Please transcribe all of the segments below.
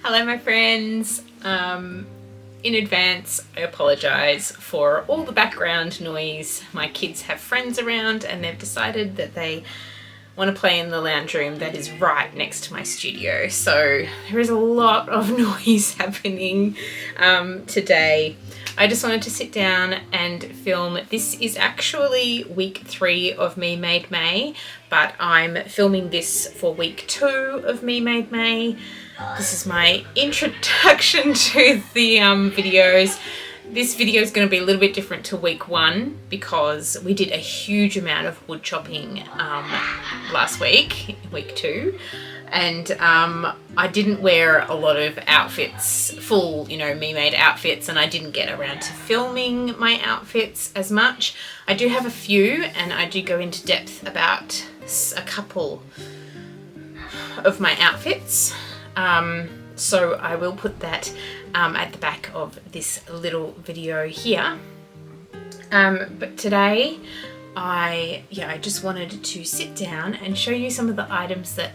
Hello my friends, in advance I apologise for all the background noise. My kids have friends around and they've decided that they want to play in the lounge room that is right next to my studio, so there is a lot of noise happening today. I just wanted to sit down and film. This is actually week 3 of memademay, but I'm filming this for week 2 of memademay. This is my introduction to the videos. This video is going to be a little bit different to week 1 because we did a huge amount of wood chopping last week, week 2. And I didn't wear a lot of outfits, full, me-made outfits, and I didn't get around to filming my outfits as much. I do have a few, and I do go into depth about a couple of my outfits. So I will put that at the back of this little video here. But today I just wanted to sit down and show you some of the items that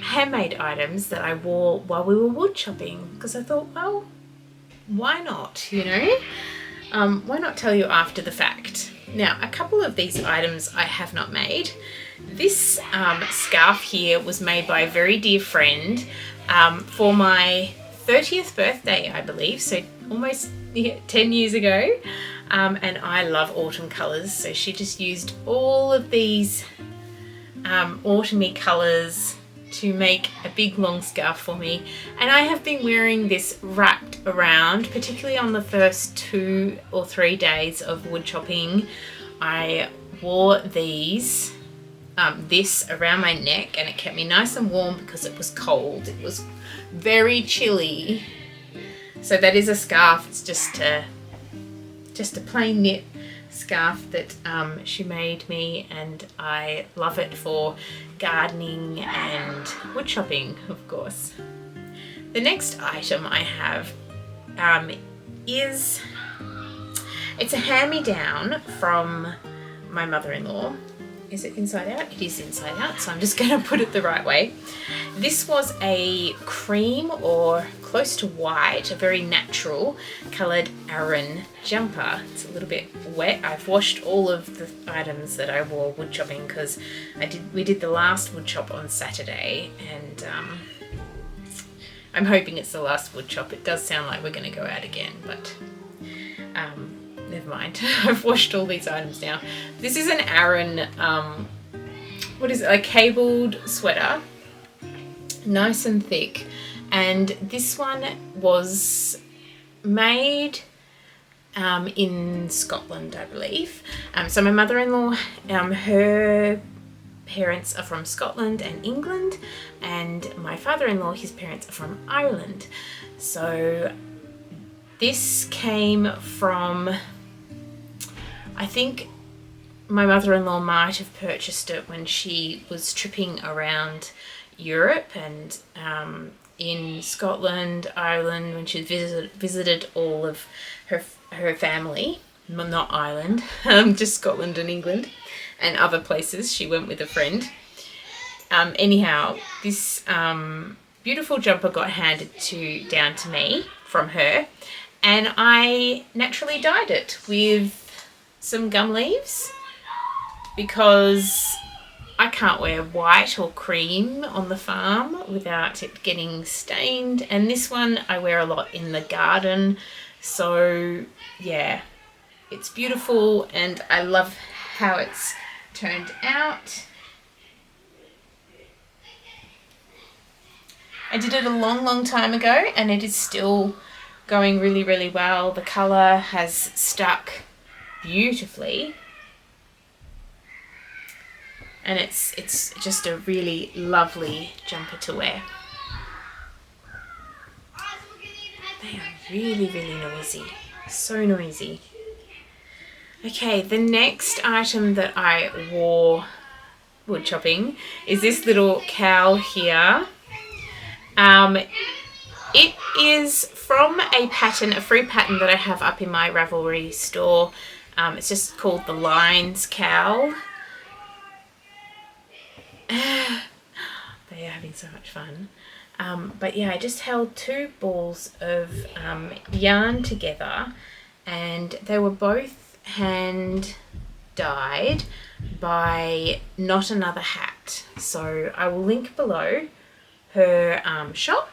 handmade items that I wore while we were wood chopping, because I thought, well, why not, why not tell you after the fact. Now, a couple of these items I have not made. This scarf here was made by a very dear friend for my 30th birthday, I believe, so almost 10 years ago, and I love autumn colours, so she just used all of these autumny colours to make a big long scarf for me, and I have been wearing this wrapped around, particularly on the first 2 or 3 days of wood chopping. I wore this around my neck, and it kept me nice and warm because it was cold. It was very chilly. So that is a scarf. It's just a plain knit scarf that she made me, and I love it for gardening and wood chopping, of course. The next item I have it's a hand-me-down from my mother-in-law. Is it inside out? It is inside out, so I'm just going to put it the right way. This was a cream or close to white, a very natural coloured Aran jumper. It's a little bit wet. I've washed all of the items that I wore wood chopping because we did the last wood chop on Saturday, and I'm hoping it's the last wood chop. It does sound like we're going to go out again, but never mind. I've washed all these items now. This is an Aran, what is it, a cabled sweater, nice and thick, and this one was made in Scotland, I believe. So my mother-in-law, her parents are from Scotland and England, and my father-in-law, his parents are from Ireland. So this came from, I think my mother-in-law might have purchased it when she was tripping around Europe and in Scotland, Ireland, when she visited all of her family, not Ireland, just Scotland and England and other places. She went with a friend. Anyhow, this beautiful jumper got handed down to me from her, and I naturally dyed it with some gum leaves because I can't wear white or cream on the farm without it getting stained, and this one I wear a lot in the garden. So yeah, it's beautiful and I love how it's turned out. I did it a long time ago and it is still going really well. The colour has stuck beautifully, and it's just a really lovely jumper to wear. They are really noisy, so noisy. Okay, the next item that I wore wood chopping is this little cowl here. It is from a pattern, a free pattern that I have up in my Ravelry store. It's just called the Lines Cowl. They are having so much fun. But yeah, I just held 2 balls of yarn together, and they were both hand dyed by Not Another Hat. So I will link below her shop.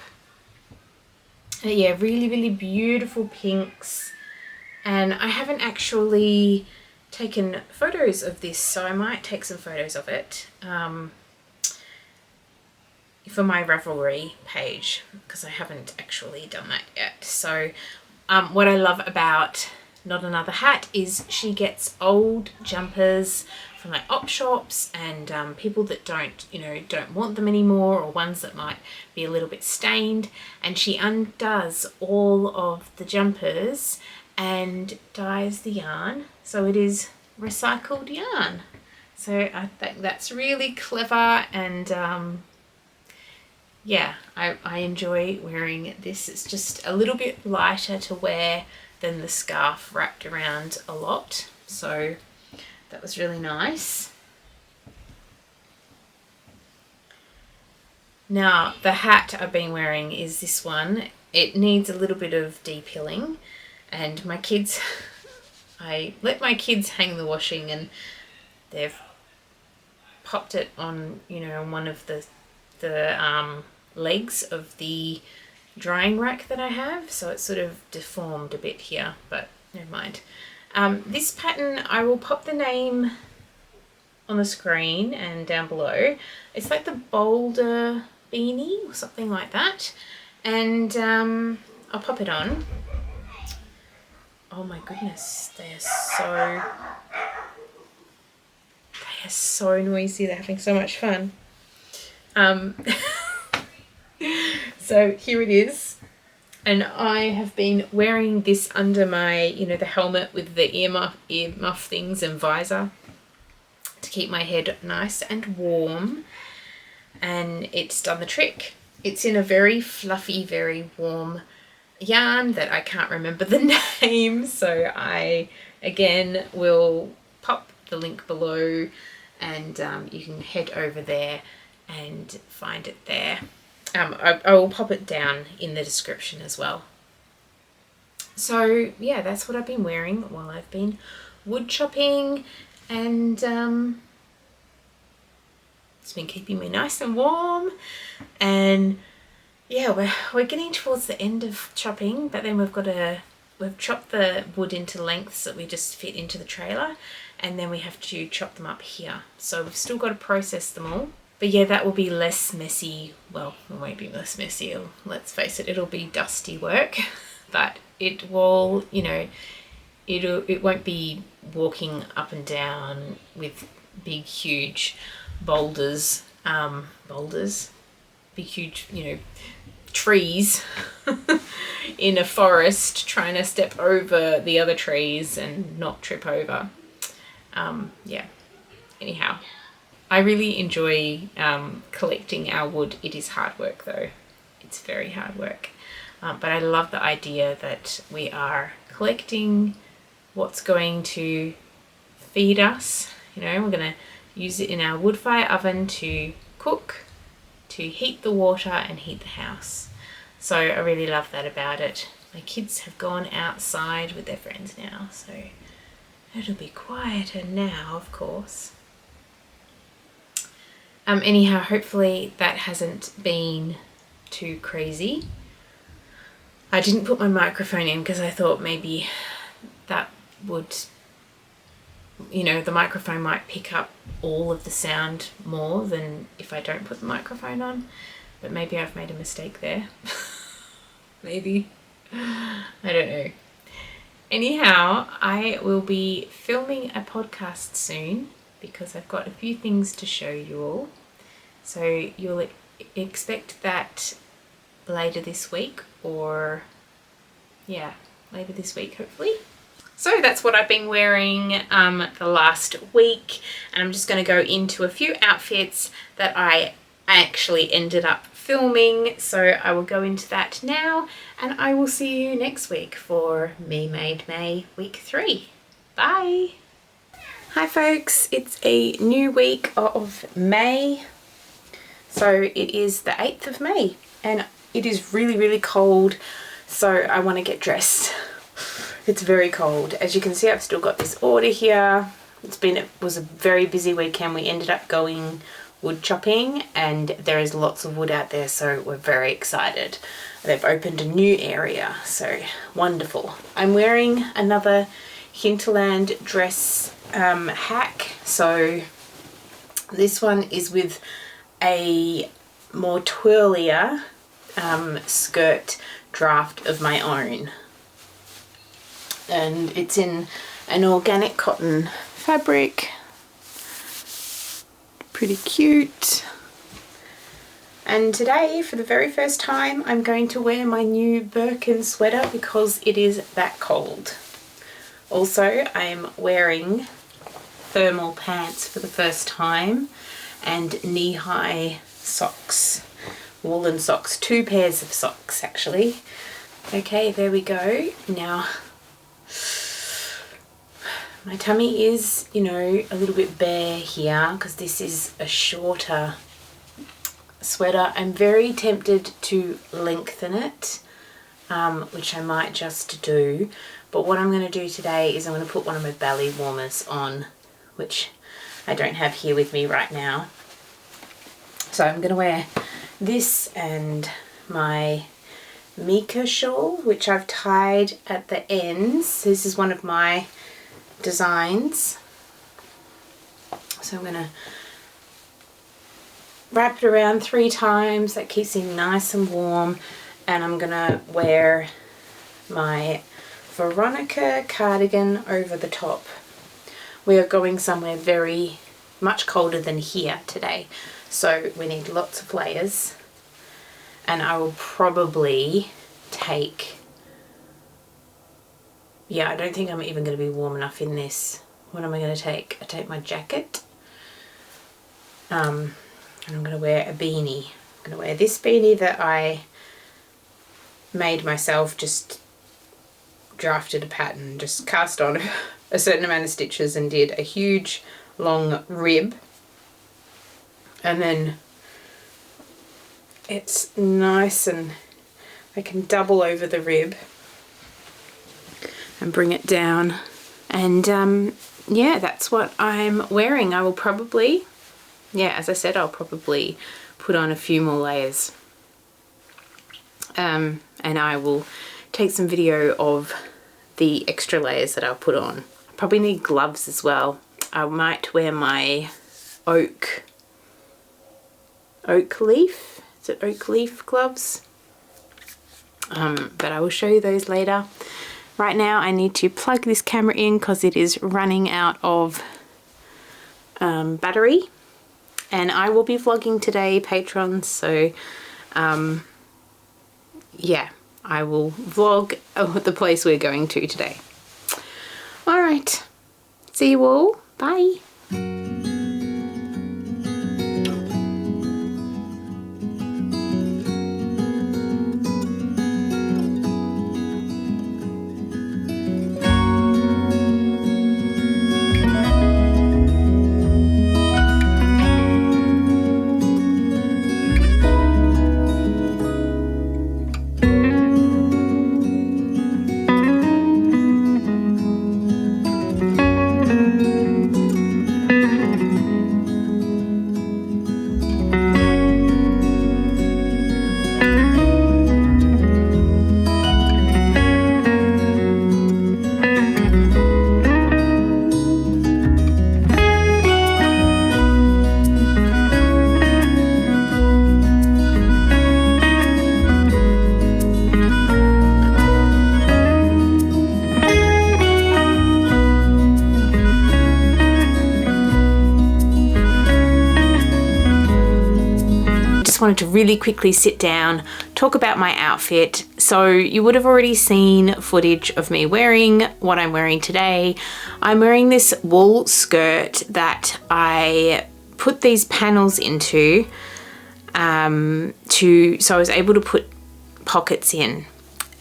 Yeah, really beautiful pinks, and I haven't actually taken photos of this, so I might take some photos of it for my Ravelry page, because I haven't actually done that yet. So what I love about Not Another Hat is she gets old jumpers from like op shops and people that don't want them anymore, or ones that might be a little bit stained, and she undoes all of the jumpers and dyes the yarn so it is recycled yarn. So I think that's really clever, and yeah, I enjoy wearing this. It's just a little bit lighter to wear than the scarf wrapped around a lot, so that was really nice. Now the hat I've been wearing is this one. It needs a little bit of de-pilling, and my kids I let my kids hang the washing, and they've popped it on, on one of the legs of the drying rack that I have, so it's sort of deformed a bit here, but never mind. This pattern, I will pop the name on the screen and down below. It's like the Boulder Beanie or something like that, and I'll pop it on. Oh my goodness, they are so noisy. They're having so much fun. So here it is, and I have been wearing this under my, the helmet with the ear muff things and visor to keep my head nice and warm, and it's done the trick. It's in a very fluffy, very warm yarn that I can't remember the name, so I again will pop the link below, and you can head over there and find it there. I will pop it down in the description as well. So yeah, that's what I've been wearing while I've been wood chopping, and it's been keeping me nice and warm. And yeah, we're getting towards the end of chopping, but then we've chopped the wood into lengths that we just fit into the trailer, and then we have to chop them up here. So we've still got to process them all. But yeah, that will be less messy. Well, it won't be less messy. Let's face it, it'll be dusty work, but it will, it won't be walking up and down with big, huge boulders, big, huge, trees in a forest, trying to step over the other trees and not trip over. Yeah, anyhow. I really enjoy collecting our wood. It is hard work though. It's very hard work. But I love the idea that we are collecting what's going to feed us. We're going to use it in our wood fire oven to cook, to heat the water and heat the house. So I really love that about it. My kids have gone outside with their friends now, so it'll be quieter now, of course. Anyhow, hopefully that hasn't been too crazy. I didn't put my microphone in because I thought maybe that would, the microphone might pick up all of the sound more than if I don't put the microphone on. But maybe I've made a mistake there. Maybe. I don't know. Anyhow, I will be filming a podcast soon, because I've got a few things to show you all. So you'll expect that later this week, or yeah, later this week hopefully. So that's what I've been wearing the last week, and I'm just going to go into a few outfits that I actually ended up filming. So I will go into that now, and I will see you next week for memademay week 3. Bye! Hi folks, it's a new week of May. So it is the 8th of May, and it is really, really cold, so I want to get dressed. It's very cold. As you can see, I've still got this order here. It was a very busy weekend. We ended up going wood chopping, and there is lots of wood out there, so we're very excited. They've opened a new area, so wonderful. I'm wearing another Hinterland Dress Hack. So this one is with a more twirlier skirt draft of my own, and it's in an organic cotton fabric. Pretty cute. And today, for the very first time, I'm going to wear my new Birkin sweater because it is that cold. Also, I'm wearing thermal pants for the first time and knee-high socks, woolen socks, 2 pairs of socks actually. Okay, there we go. Now, my tummy is, you know, a little bit bare here because this is a shorter sweater. I'm very tempted to lengthen it, which I might just do. But what I'm going to do today is I'm going to put one of my belly warmers on, which I don't have here with me right now. So I'm going to wear this and my Meka Shawl, which I've tied at the ends. This is one of my designs. So I'm going to wrap it around 3 times. That keeps me nice and warm. And I'm going to wear my Veronika Cardigan over the top. We are going somewhere very much colder than here today, so we need lots of layers. And I will probably take, yeah, I don't think I'm even going to be warm enough in this. What am I going to take? I take my jacket, and I'm going to wear a beanie. I'm going to wear this beanie that I made myself, just drafted a pattern, just cast on a certain amount of stitches and did a huge long rib, and then it's nice and I can double over the rib and bring it down, and yeah, that's what I'm wearing. I will probably, yeah, as I said, I'll probably put on a few more layers, and I will take some video of the extra layers that I'll put on. Probably need gloves as well. I might wear my oak leaf, is it oak leaf gloves? But I will show you those later. Right now I need to plug this camera in because it is running out of battery, and I will be vlogging today, patrons, so yeah, I will vlog the place we're going to today. Alright, see you all, bye! Wanted to really quickly sit down, talk about my outfit. So you would have already seen footage of me wearing what I'm wearing today. I'm wearing this wool skirt that I put these panels into so I was able to put pockets in,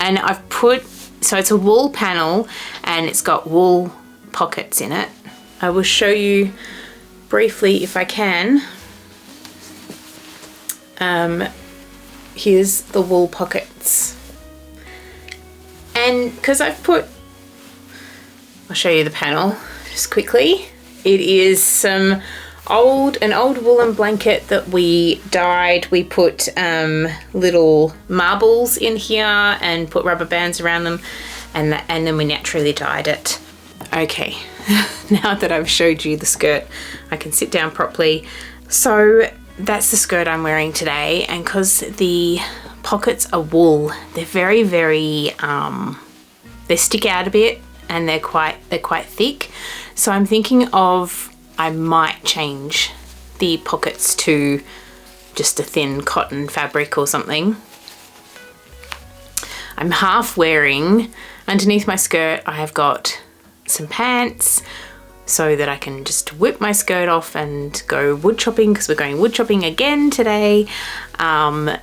and I've put, so it's a wool panel and it's got wool pockets in it. I will show you briefly if I can. here's the wool pockets. And because I've put, I'll show you the panel just quickly. It is an old woolen blanket that we dyed. We put little marbles in here and put rubber bands around them, and then we naturally dyed it. Okay, now that I've showed you the skirt, I can sit down properly. So that's the skirt I'm wearing today, and because the pockets are wool, they're very, very they stick out a bit, and they're quite thick. So I'm thinking of, I might change the pockets to just a thin cotton fabric or something. I'm half wearing, underneath my skirt, I have got some pants so that I can just whip my skirt off and go wood chopping, because we're going wood chopping again today. And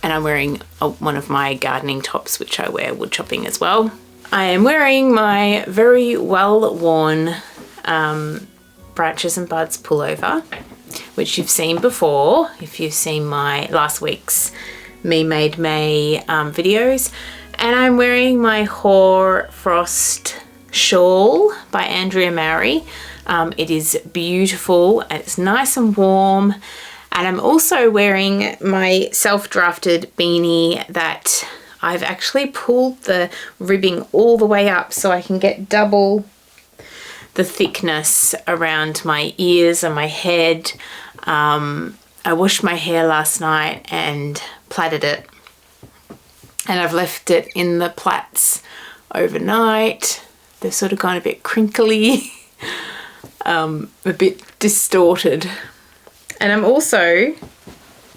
I'm wearing one of my gardening tops, which I wear wood chopping as well. I am wearing my very well worn Branches and Buds pullover, which you've seen before if you've seen my last week's memademay videos. And I'm wearing my Hoarfrost Shawl by Andrea Mowry. It is beautiful and it's nice and warm. And I'm also wearing my self-drafted beanie that I've actually pulled the ribbing all the way up so I can get double the thickness around my ears and my head. I washed my hair last night and plaited it, and I've left it in the plaits overnight. They've sort of gone a bit crinkly, a bit distorted. And I'm also,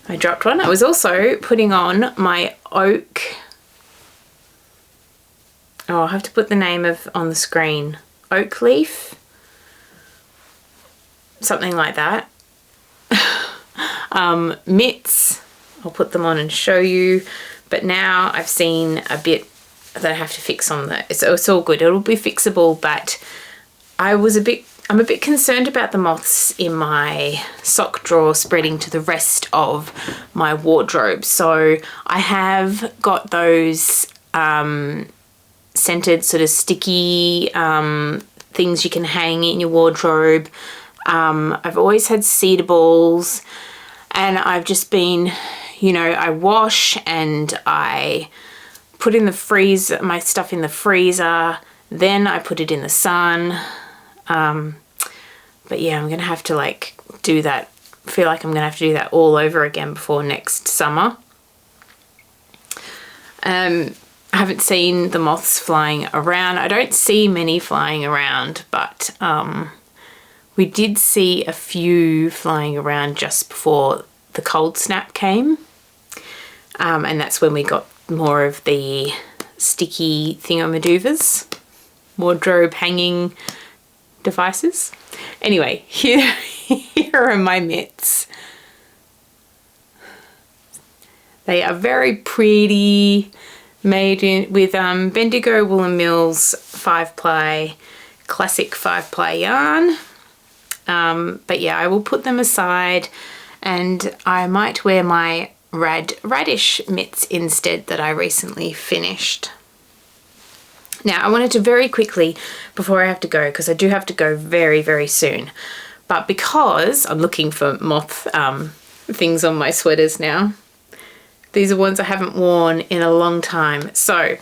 I dropped one, I was also putting on my oak, oh, I'll have to put the name on the screen, oak leaf, something like that. Mitts, I'll put them on and show you, but now I've seen a bit that I have to fix on the, it's all good, it'll be fixable, but I'm a bit concerned about the moths in my sock drawer spreading to the rest of my wardrobe. So I have got those scented sort of sticky things you can hang in your wardrobe. I've always had cedar balls, and I've just been, you know, I wash and I put in the freezer, my stuff in the freezer, then I put it in the sun. But yeah, I'm gonna have to like do that. I feel like I'm gonna have to do that all over again before next summer. I haven't seen the moths flying around. I don't see many flying around, but we did see a few flying around just before the cold snap came. And that's when we got more of the sticky thingamadoovers, wardrobe hanging devices. Anyway, here are my mitts. They are very pretty, made with Bendigo Woolen Mills 5-ply, classic 5-ply yarn. But yeah, I will put them aside, and I might wear my radish mitts instead that I recently finished. Now, I wanted to very quickly, before I have to go, because I do have to go very, very soon, but because I'm looking for moth things on my sweaters now, these are ones I haven't worn in a long time. So,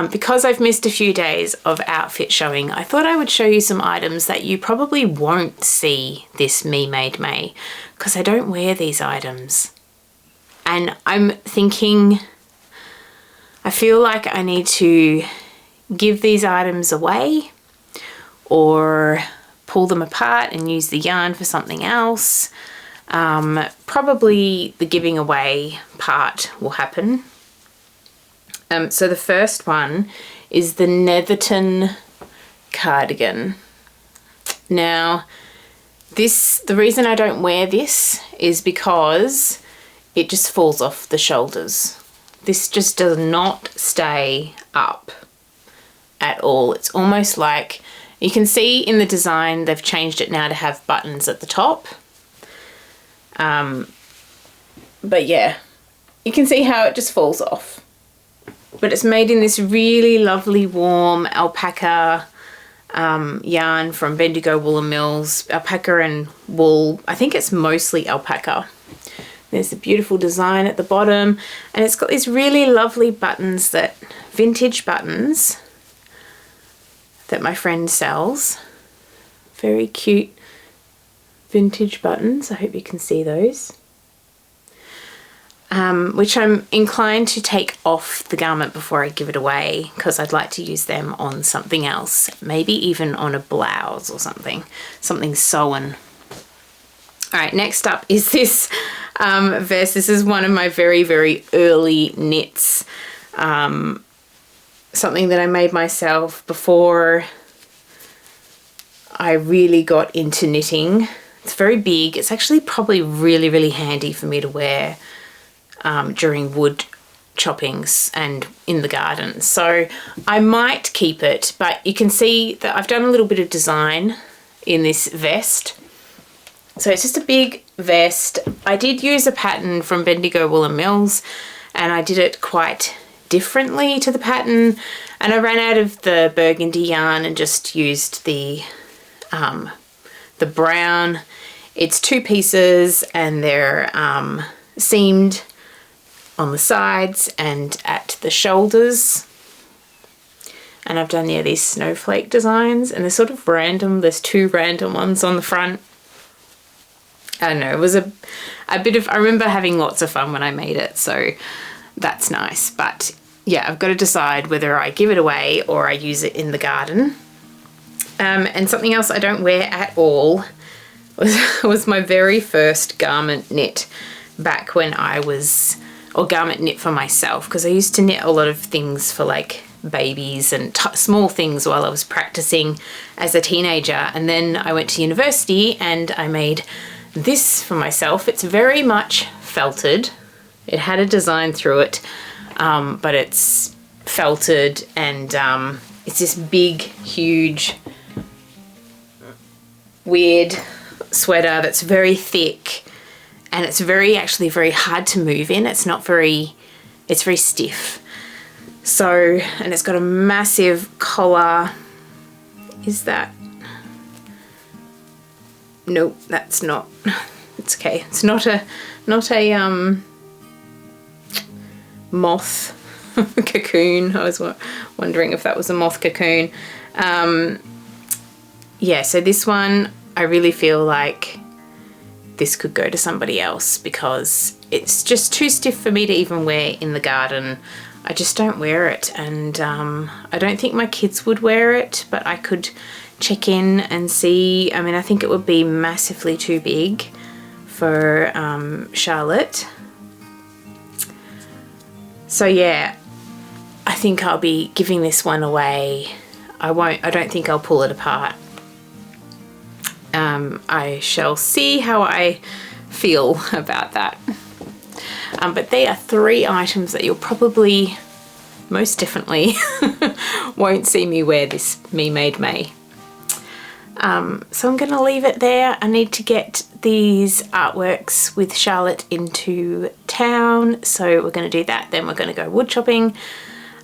because I've missed a few days of outfit showing, I thought I would show you some items that you probably won't see this memademay, because I don't wear these items. And I'm thinking, I feel like I need to give these items away or pull them apart and use the yarn for something else. Probably the giving away part will happen. So the first one is the Netherton cardigan. Now, the reason I don't wear this is because it just falls off the shoulders. This just does not stay up at all. It's almost like, you can see in the design, they've changed it now to have buttons at the top. But yeah, you can see how it just falls off. But it's made in this really lovely warm alpaca yarn from Bendigo Wool and Mills. Alpaca and wool, I think it's mostly alpaca. There's a beautiful design at the bottom, and it's got these really lovely buttons, that vintage buttons that my friend sells. Very cute vintage buttons. I hope you can see those. Which I'm inclined to take off the garment before I give it away, because I'd like to use them on something else, maybe even on a blouse or something sewn. All right, next up is this vest. This is one of my very, very early knits. Something that I made myself before I really got into knitting. It's very big. It's actually probably really, really handy for me to wear during wood choppings and in the garden. So I might keep it, but you can see that I've done a little bit of design in this vest. So it's just a big vest. I did use a pattern from Bendigo Wool and Mills, and I did it quite differently to the pattern, and I ran out of the burgundy yarn and just used the brown. It's 2 pieces, and they're seamed on the sides and at the shoulders. And I've done, yeah, these snowflake designs, and they're sort of random. There's 2 random ones on the front. I don't know, it was a bit of, I remember having lots of fun when I made it, so that's nice. But yeah, I've got to decide whether I give it away or I use it in the garden. And something else I don't wear at all was my very first garment knit back when I was, or garment knit for myself, because I used to knit a lot of things for like babies and small things while I was practicing as a teenager. And then I went to university and I made this for myself. It's very much felted. It had a design through it, but it's felted, and it's this big, huge, weird sweater that's very thick, and it's actually very hard to move in. It's very stiff. So, and it's got a massive collar. Is that? Nope, that's not. It's okay. It's not a moth cocoon. I was wondering if that was a moth cocoon. Yeah, so this one, I really feel like this could go to somebody else, because it's just too stiff for me to even wear in the garden. I just don't wear it, and I don't think my kids would wear it, but I could check in and see. I mean, I think it would be massively too big for Charlotte. So yeah, I think I'll be giving this one away. I don't think I'll pull it apart. I shall see how I feel about that. But there are 3 items that you'll probably, most definitely, won't see me wear this memademay. So I'm going to leave it there. I need to get these artworks with Charlotte into town, so we're going to do that. Then we're going to go wood chopping.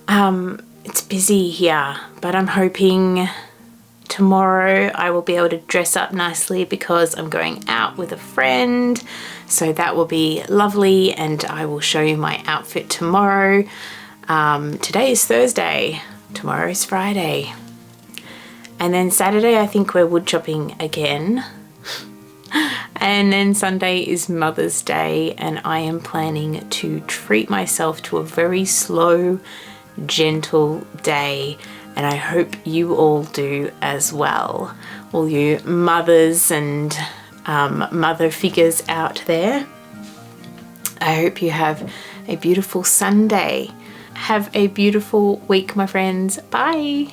It's busy here, but I'm hoping tomorrow I will be able to dress up nicely, because I'm going out with a friend, so that will be lovely, and I will show you my outfit tomorrow. Today is Thursday, tomorrow is Friday. And then Saturday, I think we're wood chopping again. And then Sunday is Mother's Day, and I am planning to treat myself to a very slow, gentle day. And I hope you all do as well. All you mothers and mother figures out there. I hope you have a beautiful Sunday. Have a beautiful week, my friends. Bye.